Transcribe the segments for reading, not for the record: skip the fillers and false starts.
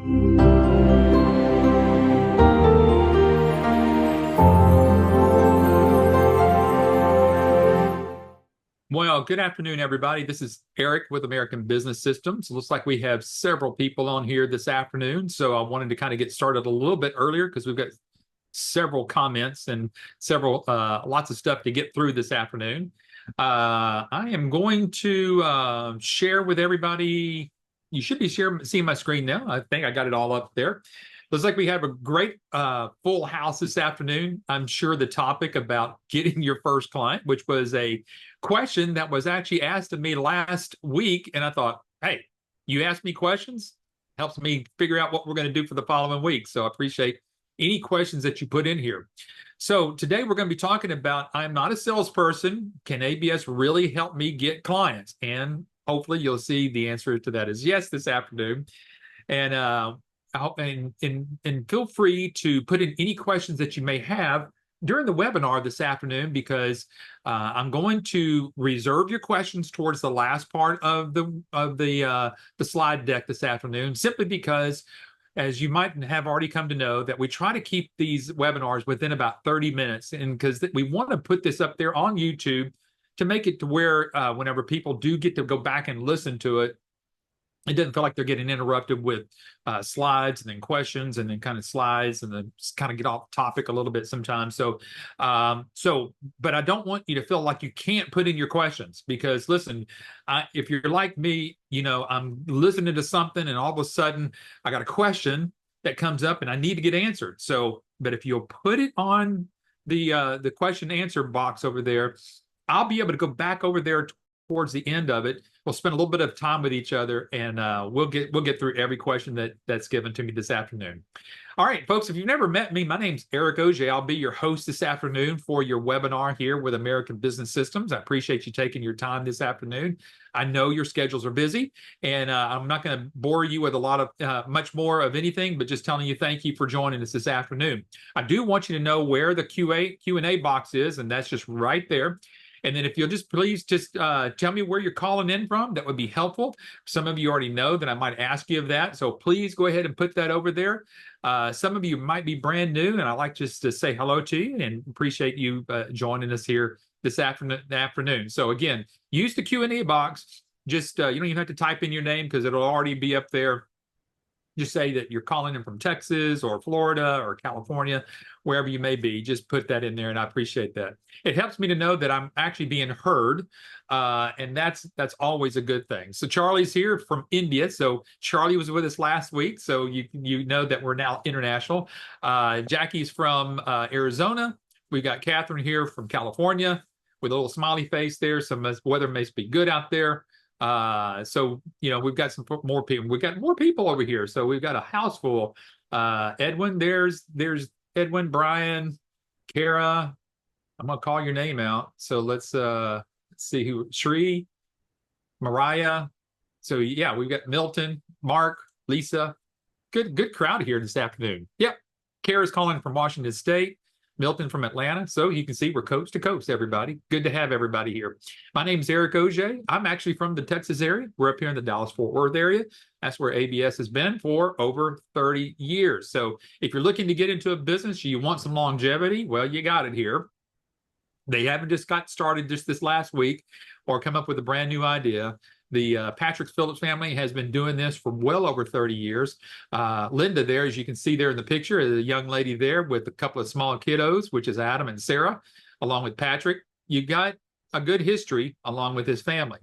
Well, good afternoon, everybody. This is Eric with American Business Systems. Looks like we have several people on here this afternoon. So I wanted to kind of get started a little bit earlier because we've got several comments and several lots of stuff to get through this afternoon. I am going to share with everybody. You should be seeing my screen now. I think I got it all up there. Looks like we have a great full house this afternoon. I'm sure the topic about getting your first client, which was a question that was actually asked of me last week. And I thought, hey, you ask me questions, helps me figure out what we're going to do for the following week. So I appreciate any questions that you put in here. So today we're going to be talking about, I'm not a salesperson. Can ABS really help me get clients? And hopefully you'll see the answer to that is yes this afternoon. And feel free to put in any questions that you may have during the webinar this afternoon, because I'm going to reserve your questions towards the last part of the slide deck this afternoon, simply because, as you might have already come to know, that we try to keep these webinars within about 30 minutes, and because we want to put this up there on YouTube to make it to where whenever people do get to go back and listen to it, it doesn't feel like they're getting interrupted with slides and then questions and then kind of slides and then kind of get off topic a little bit sometimes. But I don't want you to feel like you can't put in your questions, because listen, if you're like me, I'm listening to something and all of a sudden I got a question that comes up and I need to get answered. But if you'll put it on the question and answer box over there, I'll be able to go back over there towards the end of it. We'll spend a little bit of time with each other, and we'll get through every question that's given to me this afternoon. All right, folks, if you've never met me, my name's Eric Auger. I'll be your host this afternoon for your webinar here with American Business Systems. I appreciate you taking your time this afternoon. I know your schedules are busy, and I'm not going to bore you with a lot of much more of anything, but just telling you thank you for joining us this afternoon. I do want you to know where the Q&A box is, and that's just right there. And then if you'll please tell me where you're calling in from, that would be helpful. Some of you already know that I might ask you of that. So please go ahead and put that over there. Some of you might be brand new, and I'd like just to say hello to you and appreciate you joining us here this afternoon. So again, use the Q&A box. Just you don't even have to type in your name, because it'll already be up there. Just say that you're calling in from Texas or Florida or California, wherever you may be. Just put that in there, and I appreciate that. It helps me to know that I'm actually being heard, and that's always a good thing. So Charlie's here from India. So Charlie was with us last week, so you know that we're now international. Jackie's from Arizona. We got Catherine here from California with a little smiley face there. Some weather may be good out there. So we've got some more people. We've got more people over here. So we've got a house full. Edwin, there's Edwin, Brian, Kara. I'm gonna call your name out. So let's see who. Shree, Mariah. So yeah, we've got Milton, Mark, Lisa. Good crowd here this afternoon. Yep. Kara's calling from Washington State. Milton from Atlanta. So you can see we're coast to coast, everybody. Good to have everybody here. My name's Eric Auger. I'm actually from the Texas area. We're up here in the Dallas-Fort Worth area. That's where ABS has been for over 30 years. So if you're looking to get into a business, you want some longevity, well, you got it here. They haven't just got started just this last week or come up with a brand new idea. The Patrick Phillips family has been doing this for well over 30 years. Linda there, as you can see there in the picture, is a young lady there with a couple of small kiddos, which is Adam and Sarah, along with Patrick. You got a good history along with his family.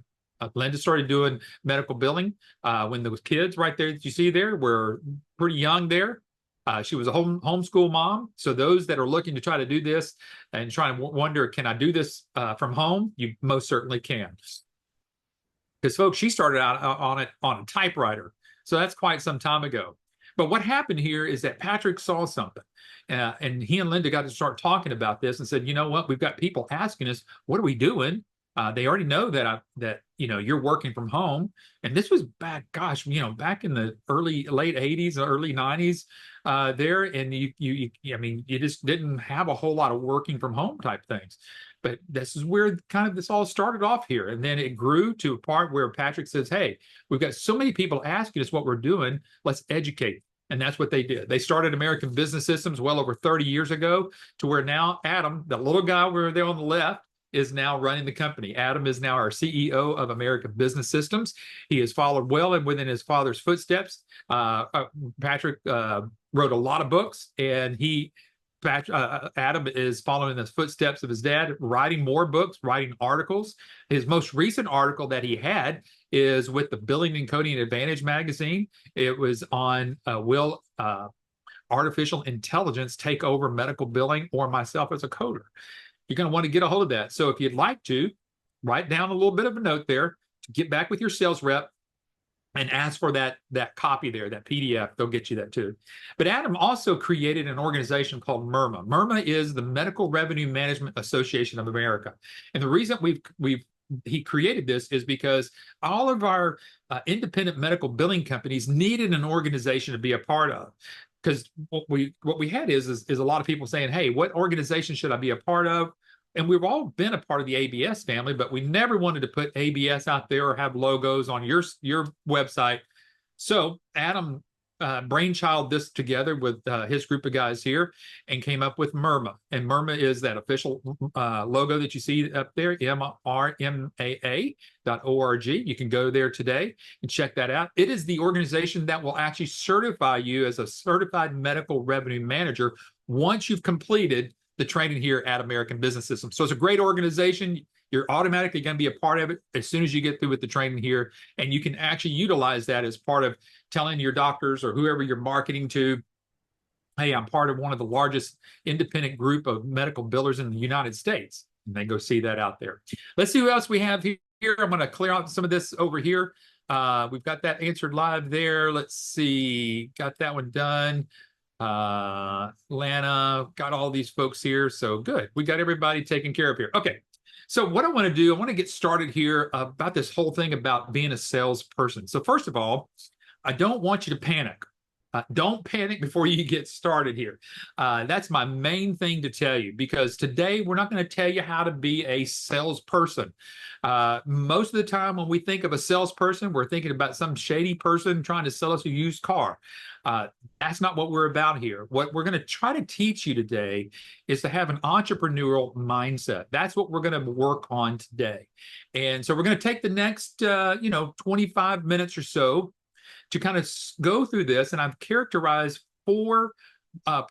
Linda started doing medical billing when those kids right there that you see there were pretty young there. She was a homeschool mom. So those that are looking to try to do this and trying to wonder, can I do this from home? You most certainly can. Because, folks, she started out on a typewriter. So that's quite some time ago. But what happened here is that Patrick saw something. And he and Linda got to start talking about this and said, you know what? We've got people asking us, what are we doing? They already know that you're working from home. And this was back in the late 80s, early 90s there. And you just didn't have a whole lot of working from home type things. But this is where kind of this all started off here. And then it grew to a part where Patrick says, hey, we've got so many people asking us what we're doing. Let's educate. And that's what they did. They started American Business Systems well over 30 years ago, to where now Adam, the little guy over there on the left, is now running the company. Adam is now our CEO of American Business Systems. He has followed well and within his father's footsteps. Patrick wrote a lot of books, and Adam is following the footsteps of his dad, writing more books, writing articles. His most recent article that he had is with the Billing and Coding Advantage magazine. It was on will artificial intelligence take over medical billing or myself as a coder? You're going to want to get a hold of that. So if you'd like to, write down a little bit of a note there to get back with your sales rep and ask for that copy there, that PDF. They'll get you that too. But Adam also created an organization called MIRMA. MIRMA is the Medical Revenue Management Association of America. And the reason he created this is because all of our independent medical billing companies needed an organization to be a part of. Because what we had is a lot of people saying, hey, what organization should I be a part of? And we've all been a part of the ABS family, but we never wanted to put ABS out there or have logos on your website. So Adam brainchild this together with his group of guys here and came up with MIRMA. And MIRMA is that official logo that you see up there, MRMAA.org. You can go there today and check that out. It is the organization that will actually certify you as a certified medical revenue manager once you've completed the training here at American Business Systems. So it's a great organization. You're automatically going to be a part of it as soon as you get through with the training here. And you can actually utilize that as part of telling your doctors or whoever you're marketing to, hey, I'm part of one of the largest independent group of medical billers in the United States. And they go see that out there. Let's see who else we have here. I'm going to clear out some of this over here. We've got that answered live there. Let's see. Got that one done. Lana, got all these folks here. So good. We got everybody taken care of here. Okay. So what I want to do, I want to get started here about this whole thing about being a salesperson. So first of all, I don't want you to panic. Don't panic before you get started here. That's my main thing to tell you, because today we're not going to tell you how to be a salesperson. Most of the time when we think of a salesperson, we're thinking about some shady person trying to sell us a used car. That's not what we're about here. What we're going to try to teach you today is to have an entrepreneurial mindset. That's what we're going to work on today. And so we're going to take the next, 25 minutes or so to kind of go through this. And I've characterized four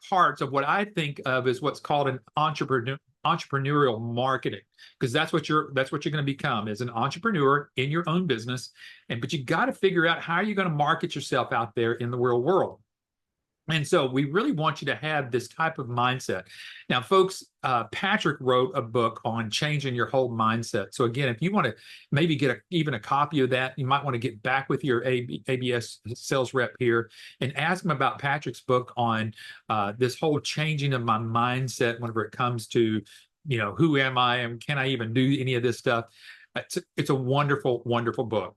parts of what I think of as what's called an entrepreneurial marketing, because that's what you're going to become, as an entrepreneur in your own business. But you got to figure out how you're going to market yourself out there in the real world. And so we really want you to have this type of mindset. Now, folks, Patrick wrote a book on changing your whole mindset. So again, if you want to maybe get even a copy of that, you might want to get back with your ABS sales rep here and ask them about Patrick's book on this whole changing of my mindset whenever it comes to, who am I and can I even do any of this stuff? It's a wonderful, wonderful book.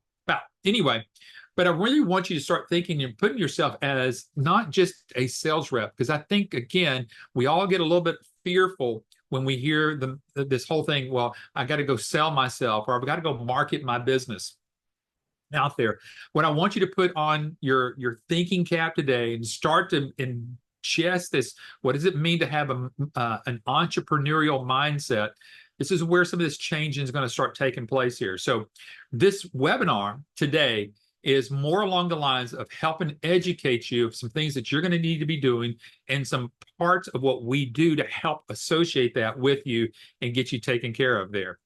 But I really want you to start thinking and putting yourself as not just a sales rep, because I think, again, we all get a little bit fearful when we hear this whole thing, well, I got to go sell myself, or I've got to go market my business out there. What I want you to put on your thinking cap today and start to ingest this, what does it mean to have an entrepreneurial mindset? This is where some of this changing is going to start taking place here. So this webinar today is more along the lines of helping educate you of some things that you're going to need to be doing and some parts of what we do to help associate that with you and get you taken care of there.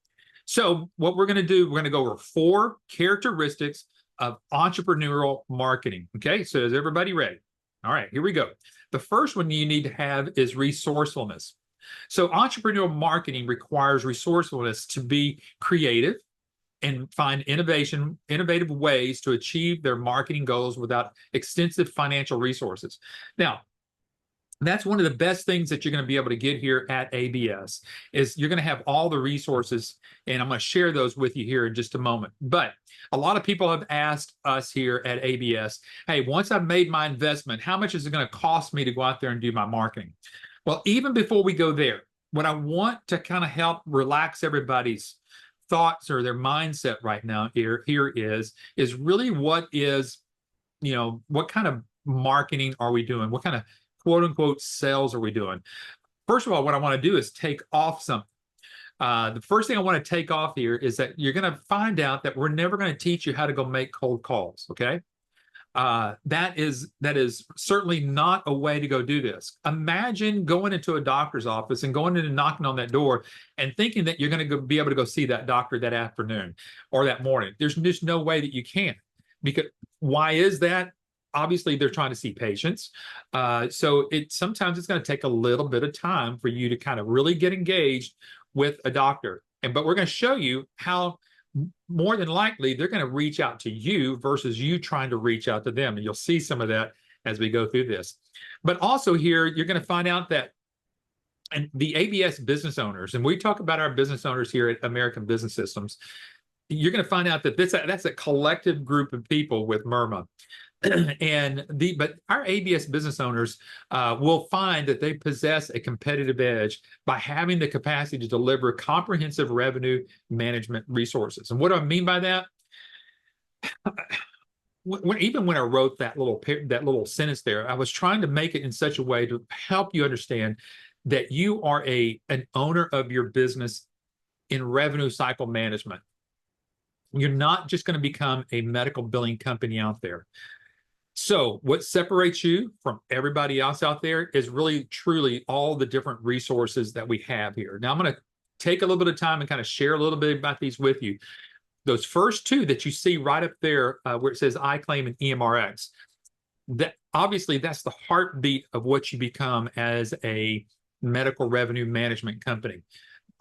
So what we're going to do, we're going to go over 4 characteristics of entrepreneurial marketing. Okay, so is everybody ready? All right, here we go. The first one you need to have is resourcefulness. So entrepreneurial marketing requires resourcefulness to be creative and find innovative ways to achieve their marketing goals without extensive financial resources. Now, that's one of the best things that you're going to be able to get here at ABS, is you're going to have all the resources, and I'm going to share those with you here in just a moment. But a lot of people have asked us here at ABS, hey, once I've made my investment, how much is it going to cost me to go out there and do my marketing? Well, even before we go there, what I want to kind of help relax everybody's thoughts or their mindset right now here is really what is, what kind of marketing are we doing? What kind of quote unquote sales are we doing? First of all, what I want to do is take off something. The first thing I want to take off here is that you're going to find out that we're never going to teach you how to go make cold calls. Okay. That is certainly not a way to go do this. Imagine going into a doctor's office and going in and knocking on that door and thinking that you're going to be able to go see that doctor that afternoon or that morning. There's just no way that you can. Because why is that? Obviously, they're trying to see patients. So sometimes it's going to take a little bit of time for you to kind of really get engaged with a doctor. But we're going to show you how more than likely they're going to reach out to you versus you trying to reach out to them. And you'll see some of that as we go through this. But also here, you're going to find out that and the ABS business owners, and we talk about our business owners here at American Business Systems, you're going to find out that that's a collective group of people with MIRMA. But our ABS business owners will find that they possess a competitive edge by having the capacity to deliver comprehensive revenue management resources. And what do I mean by that? Even when I wrote that little sentence there, I was trying to make it in such a way to help you understand that you are an owner of your business in revenue cycle management. You're not just going to become a medical billing company out there. So what separates you from everybody else out there is really, truly all the different resources that we have here. Now, I'm going to take a little bit of time and kind of share a little bit about these with you. Those first two that you see right up there where it says iClaim and EMRX, that obviously that's the heartbeat of what you become as a medical revenue management company.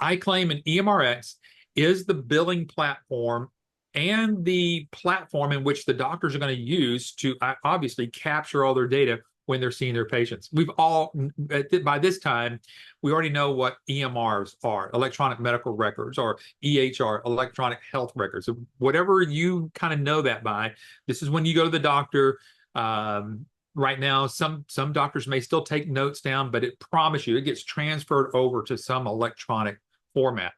iClaim and EMRX is the billing platform and the platform in which the doctors are going to use to obviously capture all their data when they're seeing their patients. By this time, we already know what EMRs are, electronic medical records, or EHR, electronic health records. So whatever you kind of know that by, this is when you go to the doctor. Right now, some doctors may still take notes down, but it promise you, it gets transferred over to some electronic format.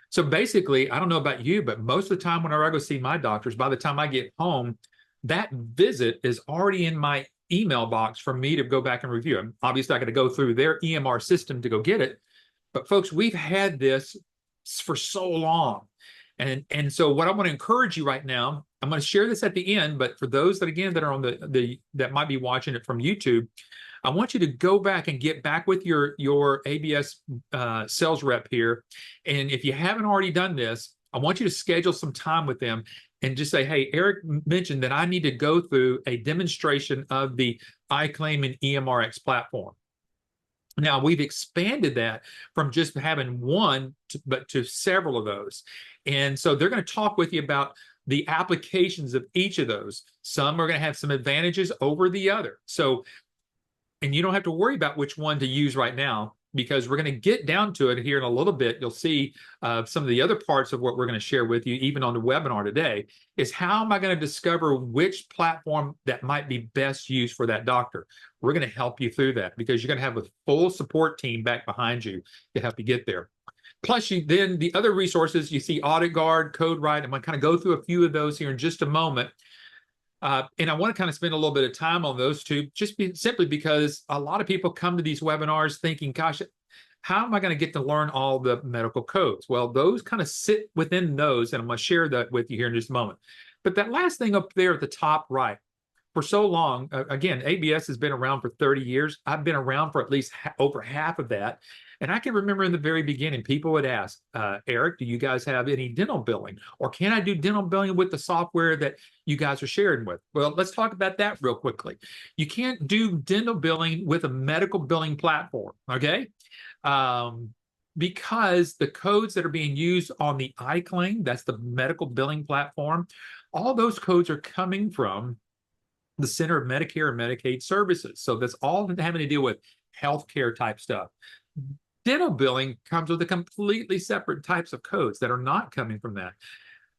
So basically, I don't know about you, but most of the time whenever I go see my doctors, by the time I get home, that visit is already in my email box for me to go back and review. And obviously, I got to go through their EMR system to go get it. But folks, we've had this for so long. And so what I want to encourage you right now, I'm going to share this at the end, but for those that, again, that are on that might be watching it from YouTube, I want you to go back and get back with your ABS sales rep here. And if you haven't already done this, I want you to schedule some time with them and just say, hey, Eric mentioned that I need to go through a demonstration of the iClaim and EMRX platform. Now, we've expanded that from just having one, but to several of those. And so they're going to talk with you about the applications of each of those. Some are going to have some advantages over the other. So, and you don't have to worry about which one to use right now, because we're going to get down to it here in a little bit. You'll see some of the other parts of what we're going to share with you, even on the webinar today, is how am I going to discover which platform that might be best used for that doctor? We're going to help you through that, because you're going to have a full support team back behind you to help you get there. Plus, then the other resources, you see Audit Guard, CodeWrite. I'm going to kind of go through a few of those here in just a moment. And I want to kind of spend a little bit of time on those two, simply because a lot of people come to these webinars thinking, gosh, how am I going to get to learn all the medical codes? Well, those kind of sit within those, and I'm going to share that with you here in just a moment. But that last thing up there at the top right, for so long, again, ABS has been around for 30 years. I've been around for at least over half of that. And I can remember in the very beginning, people would ask, Eric, do you guys have any dental billing? Or can I do dental billing with the software that you guys are sharing with? Well, let's talk about that real quickly. You can't do dental billing with a medical billing platform, okay? Because the codes that are being used on the iClaim, that's the medical billing platform, all those codes are coming from the Center of Medicare and Medicaid Services. So that's all having to deal with healthcare type stuff. Dental billing comes with a completely separate types of codes that are not coming from that.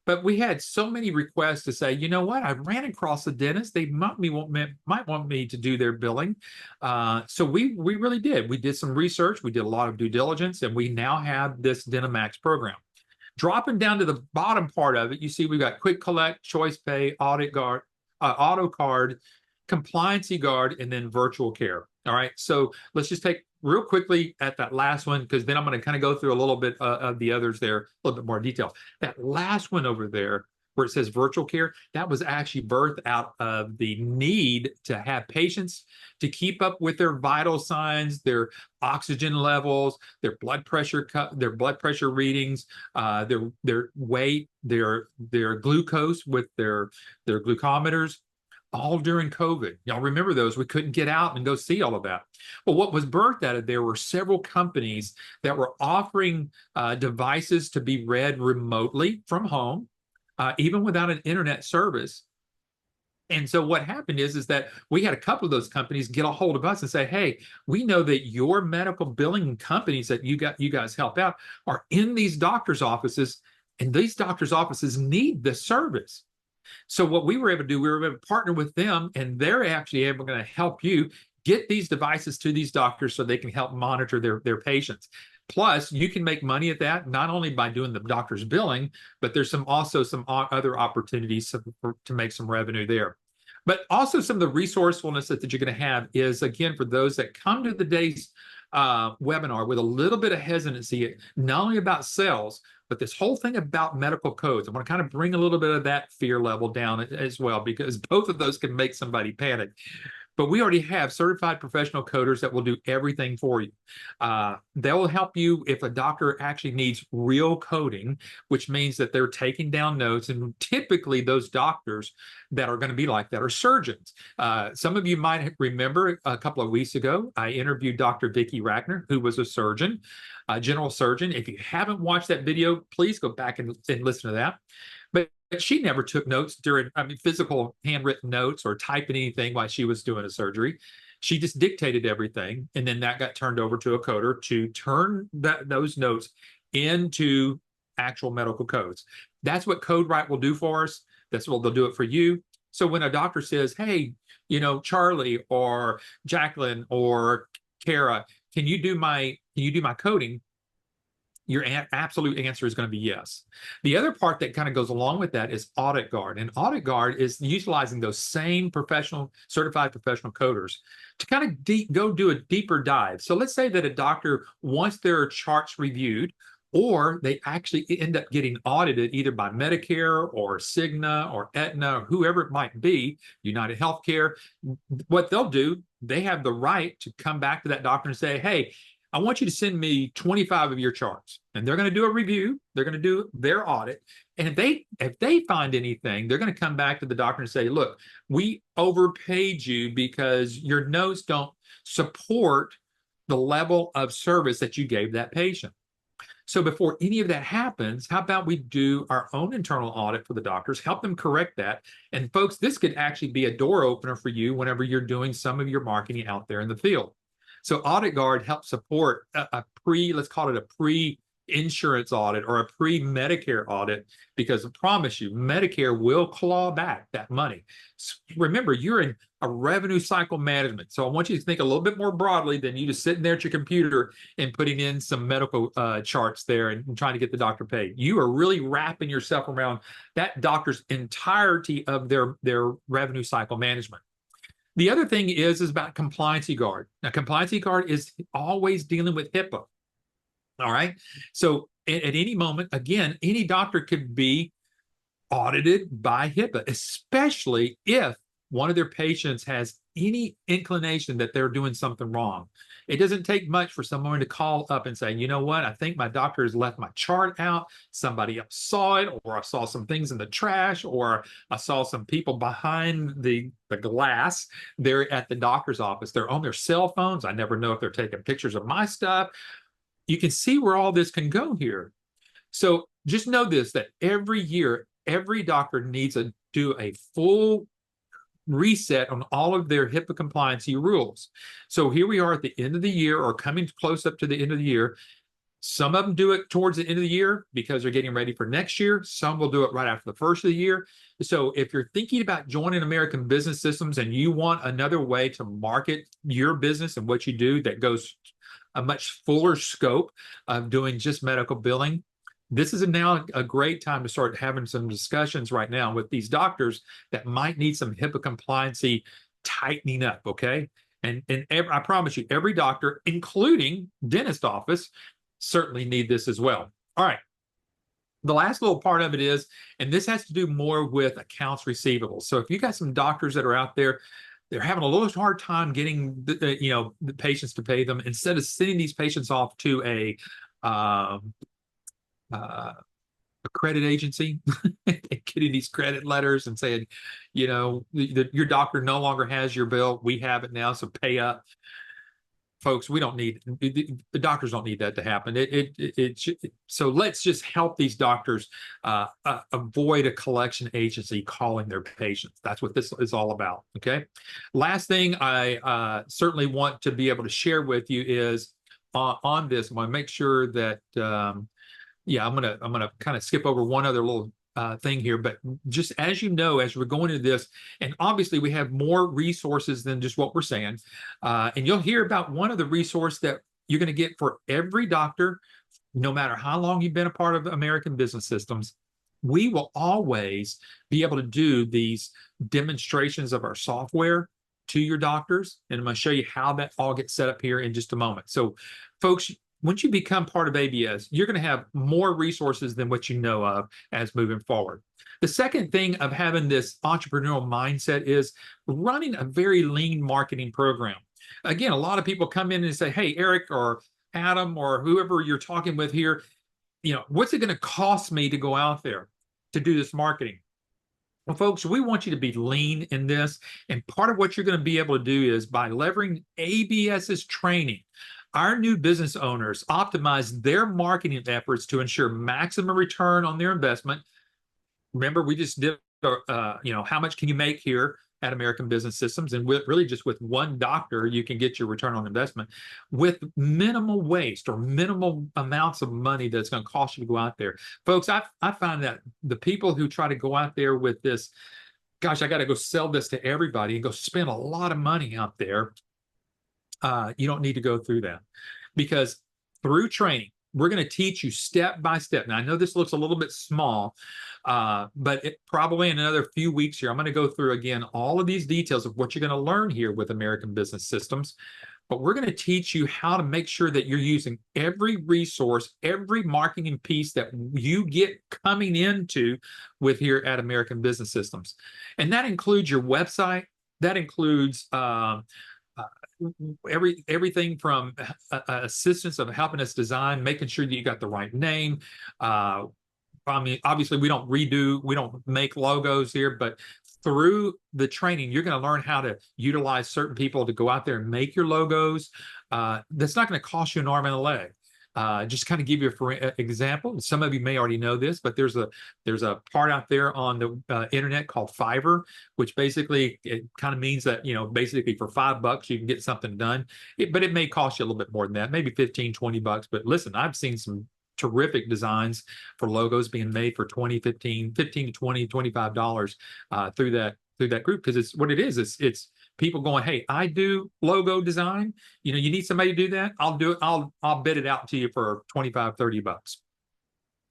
But we had so many requests to say, you know what, I ran across a dentist. They might want me to do their billing. So we really did. We did some research. We did a lot of due diligence, and we now have this DentaMax program. Dropping down to the bottom part of it, you see we've got Quick Collect, Choice Pay, Audit Guard, Auto Card, compliancy guard, and then virtual care. All right. So let's just take real quickly at that last one, because then I'm going to kind of go through a little bit of the others there, a little bit more detail. That last one over there, where it says virtual care, that was actually birthed out of the need to have patients to keep up with their vital signs, their oxygen levels, their blood pressure readings, their weight, their glucose with their glucometers, all during COVID. Y'all remember those? We couldn't get out and go see all of that. Well, what was birthed out of there were several companies that were offering devices to be read remotely from home, even without an internet service. And so what happened is that we had a couple of those companies get a hold of us and say, hey, we know that your medical billing companies that you guys help out are in these doctors' offices, and these doctors' offices need this service. So what we were able to do, we were able to partner with them, and they're actually able to help you get these devices to these doctors so they can help monitor their patients. Plus, you can make money at that, not only by doing the doctor's billing, but there's also some other opportunities to make some revenue there. But also some of the resourcefulness that you're going to have is, again, for those that come to the day's webinar with a little bit of hesitancy, not only about sales, but this whole thing about medical codes. I want to kind of bring a little bit of that fear level down as well, because both of those can make somebody panic. But we already have certified professional coders that will do everything for you. They'll help you if a doctor actually needs real coding, which means that they're taking down notes. And typically those doctors that are going to be like that are surgeons. Some of you might remember a couple of weeks ago, I interviewed Dr. Vicki Rachner, who was a surgeon, a general surgeon. If you haven't watched that video, please go back and listen to that. But she never took notes during, physical handwritten notes or typing anything while she was doing a surgery. She just dictated everything. And then that got turned over to a coder to turn those notes into actual medical codes. That's what CodeWrite will do for us. That's what they'll do it for you. So when a doctor says, hey, Charlie or Jacqueline or Kara, can you do my coding? Your absolute answer is going to be yes. The other part that kind of goes along with that is Audit Guard. And Audit Guard is utilizing those same certified professional coders to kind of go do a deeper dive. So let's say that a doctor wants their charts reviewed, or they actually end up getting audited either by Medicare or Cigna or Aetna or whoever it might be, United Healthcare. What they'll do, they have the right to come back to that doctor and say, hey, I want you to send me 25 of your charts. And they're going to do a review. They're going to do their audit. And if they find anything, they're going to come back to the doctor and say, look, we overpaid you because your notes don't support the level of service that you gave that patient. So before any of that happens, how about we do our own internal audit for the doctors, help them correct that. And folks, this could actually be a door opener for you whenever you're doing some of your marketing out there in the field. So Audit Guard helps support let's call it a pre-insurance audit or a pre-Medicare audit, because I promise you, Medicare will claw back that money. So remember, you're in a revenue cycle management. So I want you to think a little bit more broadly than you just sitting there at your computer and putting in some medical charts there and trying to get the doctor paid. You are really wrapping yourself around that doctor's entirety of their revenue cycle management. The other thing is about Compliancy Guard. Now, Compliancy Guard is always dealing with HIPAA. All right. So at any moment, again, any doctor could be audited by HIPAA, especially if one of their patients has any inclination that they're doing something wrong. It doesn't take much for someone to call up and say, you know what, I think my doctor has left my chart out. Somebody else saw it, or I saw some things in the trash, or I saw some people behind the glass there at the doctor's office. They're on their cell phones. I never know if they're taking pictures of my stuff. You can see where all this can go here. So just know this, that every year, every doctor needs to do a full reset on all of their HIPAA compliancy rules. So here we are at the end of the year, or coming close up to the end of the year. Some of them do it towards the end of the year because they're getting ready for next year. Some will do it right after the first of the year. So if you're thinking about joining American Business Systems and you want another way to market your business and what you do that goes a much fuller scope of doing just medical billing, this is now a great time to start having some discussions right now with these doctors that might need some HIPAA compliancy tightening up, okay? I promise you, every doctor, including dentist office, certainly need this as well. All right. The last little part of it is, and this has to do more with accounts receivable. So if you got some doctors that are out there, they're having a little hard time getting the patients to pay them. Instead of sending these patients off to a credit agency, getting these credit letters and saying, your doctor no longer has your bill. We have it now, so pay up. Folks, we don't need, the doctors don't need that to happen. So let's just help these doctors avoid a collection agency calling their patients. That's what this is all about. Okay. Last thing I certainly want to be able to share with you is on this. I want to make sure that I'm gonna kind of skip over one other little thing here, but just as you know, as we're going into this, and obviously we have more resources than just what we're saying, and you'll hear about one of the resource that you're going to get for every doctor, no matter how long you've been a part of American Business Systems. We will always be able to do these demonstrations of our software to your doctors, and I'm going to show you how that all gets set up here in just a moment. So, folks, once you become part of ABS, you're going to have more resources than what you know of as moving forward. The second thing of having this entrepreneurial mindset is running a very lean marketing program. Again, a lot of people come in and say, hey, Eric or Adam or whoever you're talking with here, what's it going to cost me to go out there to do this marketing? Well, folks, we want you to be lean in this. And part of what you're going to be able to do is by leveraging ABS's training, our new business owners optimize their marketing efforts to ensure maximum return on their investment. Remember, we just did, how much can you make here at American Business Systems? And really just with one doctor, you can get your return on investment with minimal waste or minimal amounts of money that's going to cost you to go out there. Folks, I find that the people who try to go out there with this, gosh, I got to go sell this to everybody and go spend a lot of money out there. You don't need to go through that, because through training, we're going to teach you step by step. Now, I know this looks a little bit small, but probably in another few weeks here, I'm going to go through again all of these details of what you're going to learn here with American Business Systems. But we're going to teach you how to make sure that you're using every resource, every marketing piece that you get coming into with here at American Business Systems. And that includes your website. That includes everything from assistance of helping us design, making sure that you got the right name. I mean, obviously we don't make logos here, but through the training, you're going to learn how to utilize certain people to go out there and make your logos. That's not going to cost you an arm and a leg. Just kind of give you an example. Some of you may already know this, but there's a part out there on the internet called Fiverr, which basically it kind of means that, basically for $5 you can get something done. But it may cost you a little bit more than that, maybe 15, 20 bucks. But listen, I've seen some terrific designs for logos being made for 15 to 20, $25 through that group, because it's what it is. It's people going, hey, I do logo design. You need somebody to do that. I'll do it. I'll bid it out to you for 25, 30 bucks.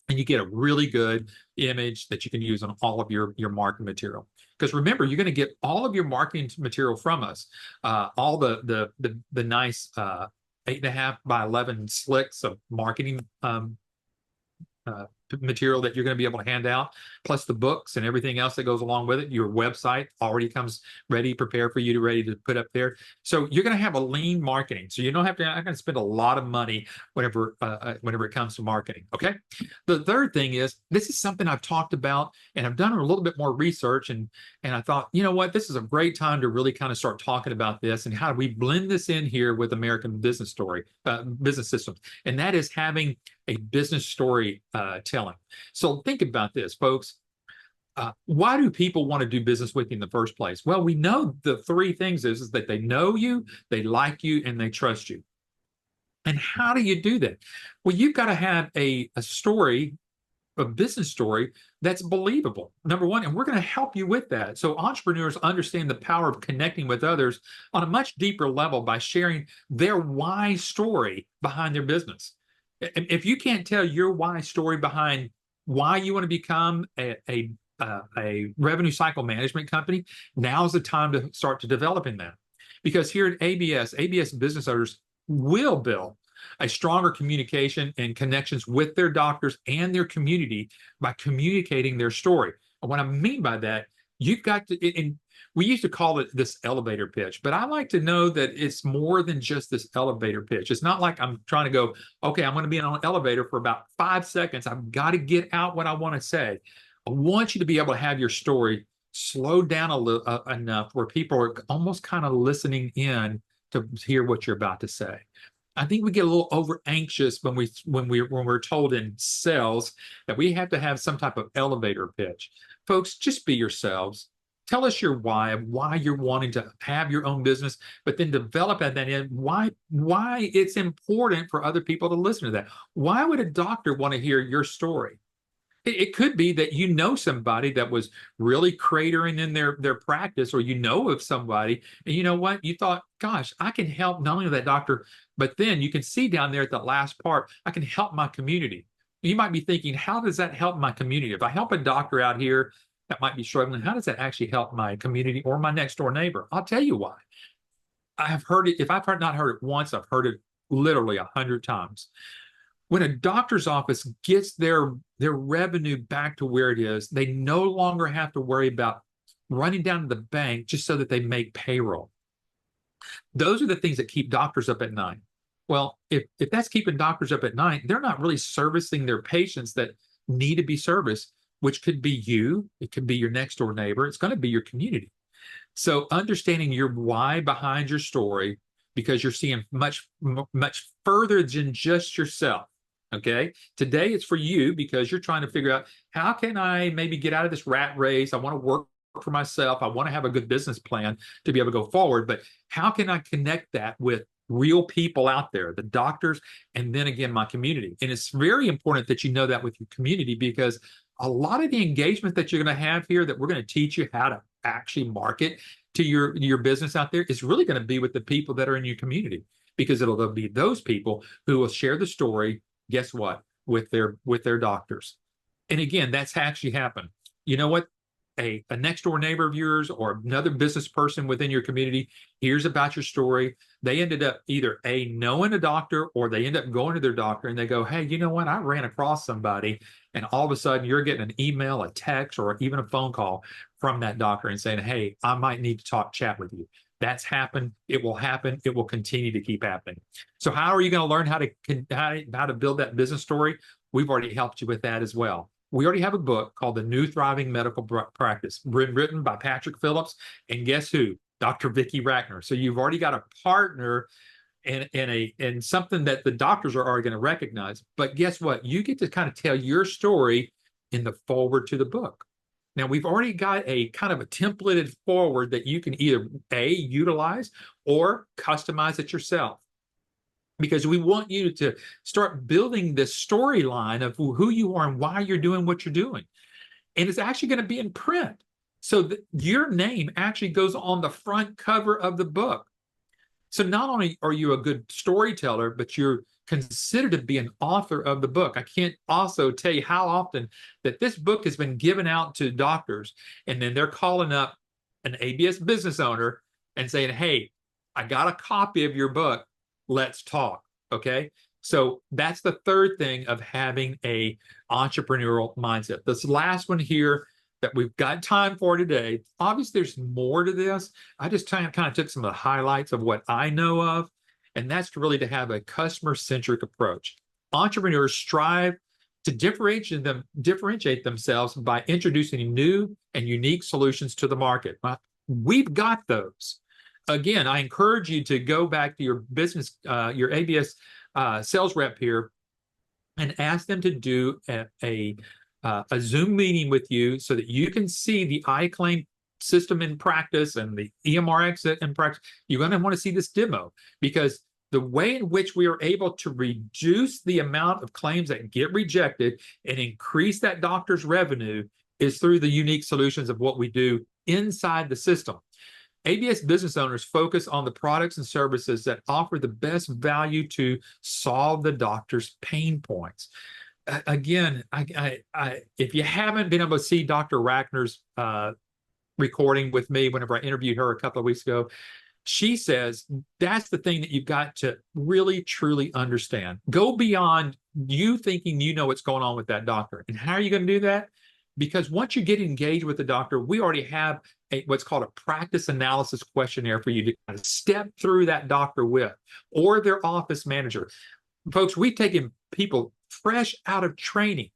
And you get a really good image that you can use on all of your marketing material. Because remember, you're going to get all of your marketing material from us. All the nice 8.5 by 11 slicks of marketing material that you're going to be able to hand out, plus the books and everything else that goes along with it. Your website already comes ready, prepared for you, ready to put up there. So you're going to have a lean marketing. So you don't have to, I'm going to spend a lot of money whenever it comes to marketing. Okay. The third thing is, this is something I've talked about, and I've done a little bit more research, and I thought, you know what, this is a great time to really kind of start talking about this and how do we blend this in here with American Business Systems. And that is having a business story telling. So think about this, folks. Why do people want to do business with you in the first place? Well, we know the three things is that they know you, they like you, and they trust you. And how do you do that? Well, you've got to have a story, a business story that's believable, number one, and we're going to help you with that. So entrepreneurs understand the power of connecting with others on a much deeper level by sharing their why story behind their business. If you can't tell your why story behind why you want to become a a revenue cycle management company, now's the time to start to developing that. Because here at ABS business owners will build a stronger communication and connections with their doctors and their community by communicating their story. And what I mean by that, you've got to, and we used to call it this elevator pitch, but I like to know that it's more than just this elevator pitch. It's not like I'm trying to go, okay, I'm going to be on an elevator for about 5 seconds. I've got to get out what I want to say. I want you to be able to have your story slow down a little enough where people are almost kind of listening in to hear what you're about to say. I think we get a little over anxious when we're told in sales that we have to have some type of elevator pitch. Folks, just be yourselves. Tell us your why you're wanting to have your own business, but then develop at that end why it's important for other people to listen to that. Why would a doctor want to hear your story? It could be that you know somebody that was really cratering in their practice, or you know of somebody, and you know what? You thought, gosh, I can help not only that doctor, but then you can see down there at the last part, I can help my community. You might be thinking, how does that help my community? If I help a doctor out here that might be struggling, how does that actually help my community or my next door neighbor? I'll tell you why. I have heard it. If I've not heard it once, I've heard it literally 100 times. When a doctor's office gets their revenue back to where it is, they no longer have to worry about running down to the bank just so that they make payroll. Those are the things that keep doctors up at night. Well, if that's keeping doctors up at night, they're not really servicing their patients that need to be serviced, which could be you, it could be your next door neighbor, it's going to be your community. So understanding your why behind your story, because you're seeing much further than just yourself. Okay. Today it's for you because you're trying to figure out, how can I maybe get out of this rat race? I want to work for myself. I want to have a good business plan to be able to go forward. But how can I connect that with real people out there, the doctors, and then again, my community? And it's very important that you know that with your community, because a lot of the engagement that you're going to have here, that we're going to teach you how to actually market to your business out there, is really going to be with the people that are in your community, because it'll be those people who will share the story. Guess what? With their doctors. And again, that's actually happened. You know what? A next door neighbor of yours or another business person within your community hears about your story. They ended up either knowing a doctor, or they end up going to their doctor and they go, hey, you know what? I ran across somebody, and all of a sudden you're getting an email, a text, or even a phone call from that doctor and saying, hey, I might need to chat with you. That's happened. It will happen. It will continue to keep happening. So how are you going to learn how to build that business story? We've already helped you with that as well. We already have a book called The New Thriving Medical Practice, written by Patrick Phillips, and guess who? Dr. Vicki Rackner. So you've already got a partner in something that the doctors are already going to recognize. But guess what? You get to kind of tell your story in the forward to the book. Now, we've already got a kind of a templated forward that you can either utilize or customize it yourself, because we want you to start building this storyline of who you are and why you're doing what you're doing. And it's actually going to be in print, so that your name actually goes on the front cover of the book. So not only are you a good storyteller, but you're considered to be an author of the book. I can't also tell you how often that this book has been given out to doctors, and then they're calling up an ABS business owner and saying, hey, I got a copy of your book. Let's talk. Okay. So that's the third thing of having a entrepreneurial mindset. This last one here that we've got time for today, obviously there's more to this. I just kind of took some of the highlights of what I know of, and that's really to have a customer-centric approach. Entrepreneurs strive to differentiate themselves by introducing new and unique solutions to the market. We've got those. Again, I encourage you to go back to your business, your ABS sales rep here, and ask them to do a Zoom meeting with you so that you can see the iClaim system in practice and the EMRX in practice. You're going to want to see this demo, because the way in which we are able to reduce the amount of claims that get rejected and increase that doctor's revenue is through the unique solutions of what we do inside the system. ABS business owners focus on the products and services that offer the best value to solve the doctor's pain points. again, if you haven't been able to see Dr. Rackner's recording with me whenever I interviewed her a couple of weeks ago, she says that's the thing that you've got to really truly understand. Go beyond you thinking you know what's going on with that doctor. And how are you going to do that? Because once you get engaged with the doctor, we already have what's called a practice analysis questionnaire for you to kind of step through that doctor with, or their office manager. Folks, we've taken people fresh out of training,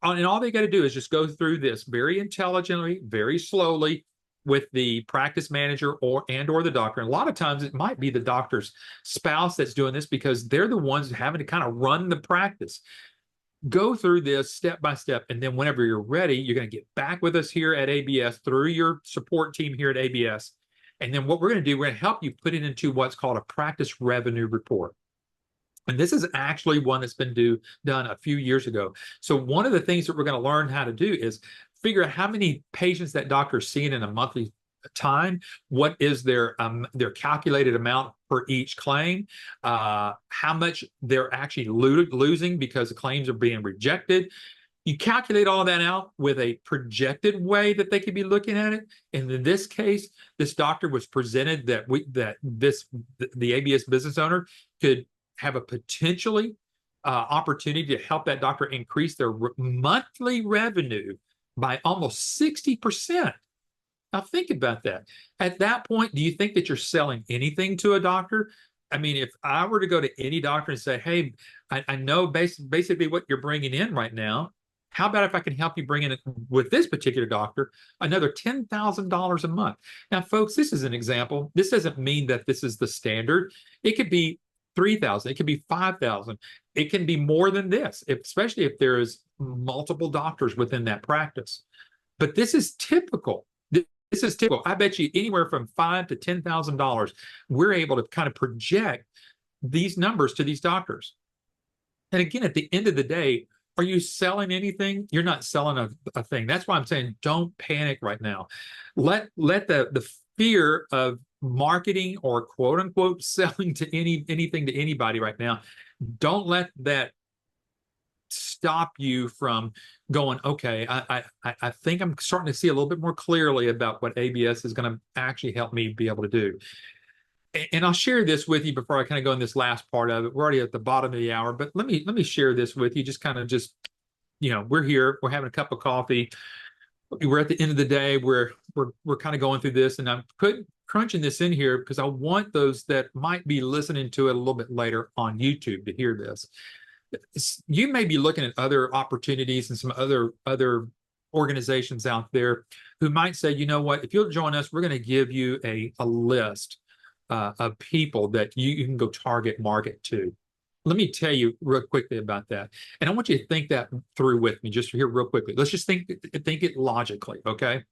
and all they got to do is just go through this very intelligently, very slowly, with the practice manager or the doctor. And a lot of times it might be the doctor's spouse that's doing this because they're the ones having to kind of run the practice. Go through this step by step, and then whenever you're ready, you're going to get back with us here at ABS through your support team here at ABS. And then what we're going to do, we're going to help you put it into what's called a practice revenue report. And this is actually one that's been done a few years ago. So one of the things that we're going to learn how to do is figure out how many patients that doctor is seeing in a monthly time, what is their calculated amount for each claim, how much they're actually losing because the claims are being rejected. You calculate all that out with a projected way that they could be looking at it. And in this case, this doctor was presented that the ABS business owner could have a potentially opportunity to help that doctor increase their monthly revenue by almost 60%. Now think about that. At that point, do you think that you're selling anything to a doctor? I mean, if I were to go to any doctor and say, hey, I know basically what you're bringing in right now. How about if I can help you bring in, with this particular doctor, another $10,000 a month? Now, folks, this is an example. This doesn't mean that this is the standard. It could be 3,000. It could be 5,000. It can be more than this, especially if there is multiple doctors within that practice. But this is typical. This is typical. I bet you anywhere from $5,000 to $10,000, we're able to kind of project these numbers to these doctors. And again, at the end of the day, are you selling anything? You're not selling a thing. That's why I'm saying don't panic right now. Let the fear of marketing or quote unquote selling to anything to anybody right now, don't let that stop you from going, okay, I think I'm starting to see a little bit more clearly about what ABS is going to actually help me be able to do. And I'll share this with you before I kind of go in this last part of it. We're already at the bottom of the hour, but let me share this with you. We're here, we're having a cup of coffee. We're at the end of the day. We're kind of going through this, and I'm crunching this in here because I want those that might be listening to it a little bit later on YouTube to hear this. You may be looking at other opportunities and some other organizations out there who might say, you know what, if you'll join us, we're going to give you a list of people that you can go target market to. Let me tell you real quickly about that. And I want you to think that through with me just here real quickly. Let's just think it logically, okay?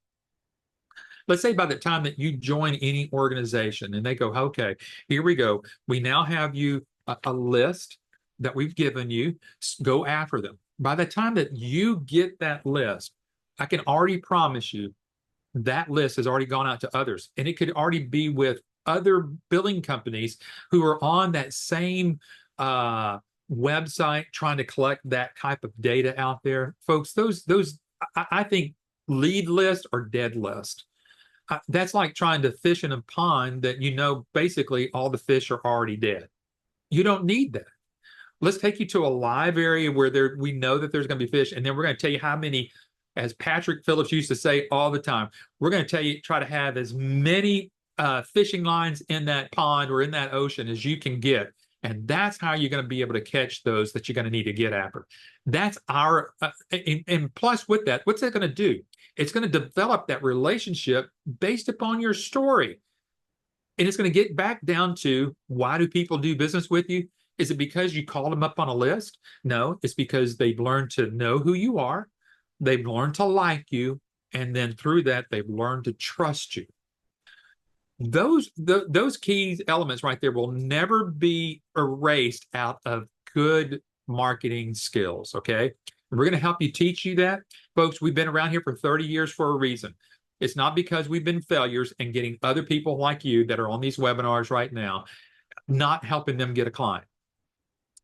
Let's say by the time that you join any organization and they go, okay, here we go. We now have you a list that we've given you. Go after them. By the time that you get that list, I can already promise you that list has already gone out to others. And it could already be with other billing companies who are on that same website trying to collect that type of data out there. Folks, those I think lead list or dead list. That's like trying to fish in a pond that you know basically all the fish are already dead. You don't need that. Let's take you to a live area where we know that there's going to be fish, and then we're going to tell you how many, as Patrick Phillips used to say all the time, we're going to try to have as many fishing lines in that pond or in that ocean as you can get. And that's how you're going to be able to catch those that you're going to need to get after. That's our, and plus with that, what's that going to do? It's going to develop that relationship based upon your story. And it's going to get back down to, why do people do business with you? Is it because you called them up on a list? No, it's because they've learned to know who you are. They've learned to like you. And then through that, they've learned to trust you. Those key elements right there will never be erased out of good marketing skills, okay? And we're going to help you teach you that. Folks, we've been around here for 30 years for a reason. It's not because we've been failures and getting other people like you that are on these webinars right now, not helping them get a client.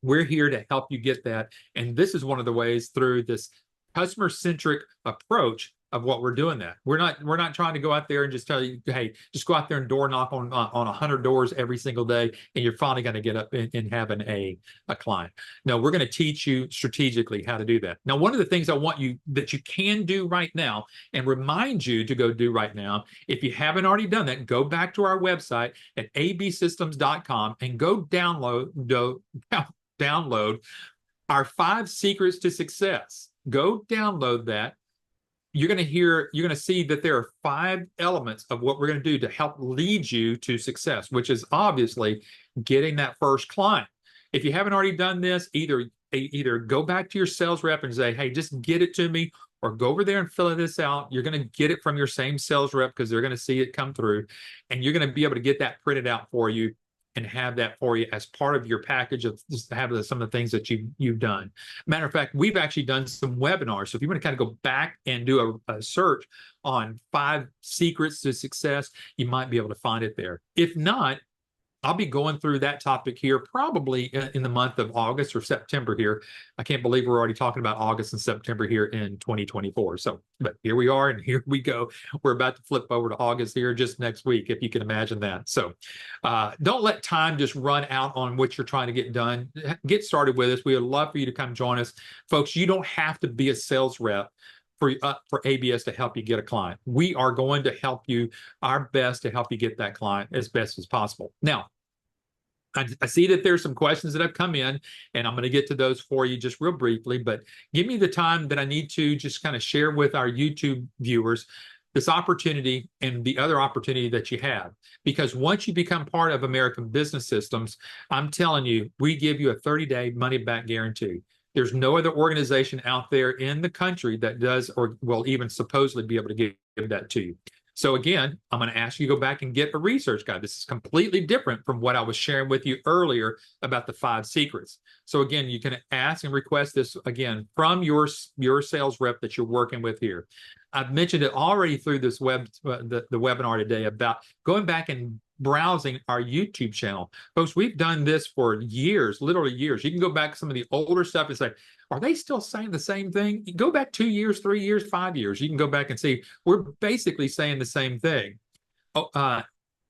We're here to help you get that. And this is one of the ways through this customer-centric approach of what we're doing that. We're not trying to go out there and just tell you, hey, just go out there and door knock on 100 doors every single day, and you're finally going to get up and having a client. No, we're going to teach you strategically how to do that. Now, one of the things I want you that you can do right now and remind you to go do right now, if you haven't already done that, go back to our website at absystems.com and go download our 5 secrets to success. Go download that. You're going to see that there are 5 elements of what we're going to do to help lead you to success, which is obviously getting that first client. If you haven't already done this, either go back to your sales rep and say, hey, just get it to me, or go over there and fill this out. You're going to get it from your same sales rep because they're going to see it come through, and you're going to be able to get that printed out for you and have that for you as part of your package of just having some of the things that you've done. Matter of fact, we've actually done some webinars. So if you want to kind of go back and do a search on 5 secrets to success, you might be able to find it there. If not, I'll be going through that topic here probably in the month of August or September here. I can't believe we're already talking about August and September here in 2024. So, but here we are, and here we go. We're about to flip over to August here just next week, if you can imagine that. So don't let time just run out on what you're trying to get done. Get started with us. We would love for you to come join us. Folks, you don't have to be a sales rep for ABS to help you get a client. We are going to help you our best to help you get that client as best as possible. Now, I see that there's some questions that have come in, and I'm going to get to those for you just real briefly, but give me the time that I need to just kind of share with our YouTube viewers this opportunity and the other opportunity that you have. Because once you become part of American Business Systems, I'm telling you, we give you a 30-day money-back guarantee. There's no other organization out there in the country that does or will even supposedly be able to give that to you. So again, I'm going to ask you to go back and get a research guide. This is completely different from what I was sharing with you earlier about the 5 secrets. So again, you can ask and request this again from your sales rep that you're working with here. I've mentioned it already through this the webinar today about going back and browsing our YouTube channel. Folks, we've done this for years, literally years. You can go back to some of the older stuff and say, are they still saying the same thing? You go back 2 years, 3 years, 5 years. You can go back and see we're basically saying the same thing.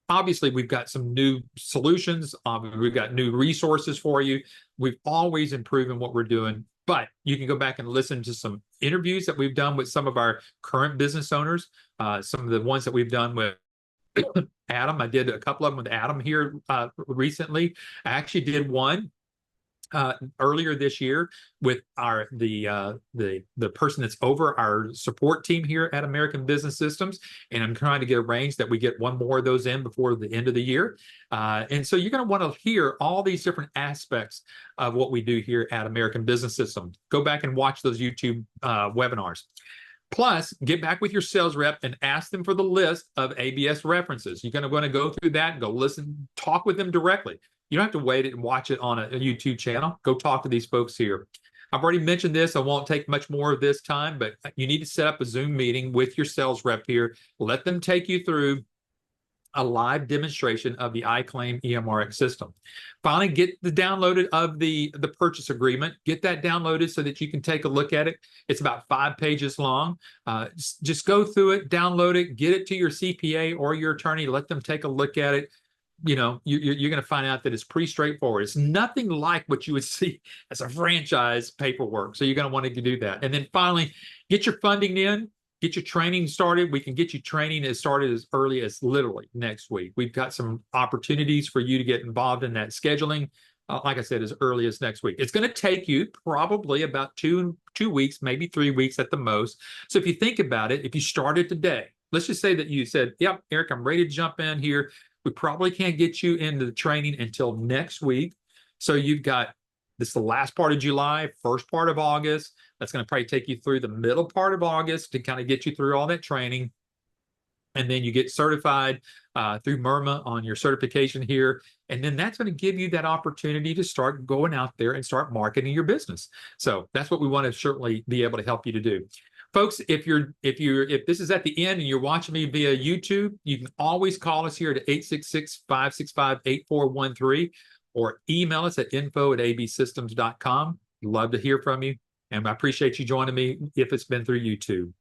Obviously, we've got some new solutions. We've got new resources for you. We've always improving what we're doing. But you can go back and listen to some interviews that we've done with some of our current business owners, some of the ones that we've done with Adam. I did a couple of them with Adam here recently. I actually did one earlier this year with the person that's over our support team here at American Business Systems, and I'm trying to get arranged that we get one more of those in before the end of the year. And so you're going to want to hear all these different aspects of what we do here at American Business Systems. Go back and watch those YouTube webinars. Plus, get back with your sales rep and ask them for the list of ABS references. You're going to want to go through that and go listen, talk with them directly. You don't have to wait and watch it on a YouTube channel. Go talk to these folks here. I've already mentioned this. I won't take much more of this time, but you need to set up a Zoom meeting with your sales rep here. Let them take you through a live demonstration of the iClaim EMRX system. Finally, get the downloaded of the purchase agreement. Get that downloaded so that you can take a look at it. It's about 5 pages long. Just go through it, download it, get it to your CPA or your attorney. Let them take a look at it. You know, you're going to find out that it's pretty straightforward. It's nothing like what you would see as a franchise paperwork. So you're going to want to do that. And then finally, get your funding in, get your training started. We can get you training started as early as literally next week. We've got some opportunities for you to get involved in that scheduling. Like I said, as early as next week. It's going to take you probably about two weeks, maybe 3 weeks at the most. So if you think about it, if you started today, let's just say that you said, yep, Eric, I'm ready to jump in here. We probably can't get you into the training until next week. So you've got this the last part of July, first part of August. That's going to probably take you through the middle part of August to kind of get you through all that training. And then you get certified through MIRMA on your certification here. And then that's going to give you that opportunity to start going out there and start marketing your business. So that's what we want to certainly be able to help you to do. Folks, if this is at the end and you're watching me via YouTube, you can always call us here at 866-565-8413. or email us at info@absystems.com. Love to hear from you. And I appreciate you joining me if it's been through YouTube.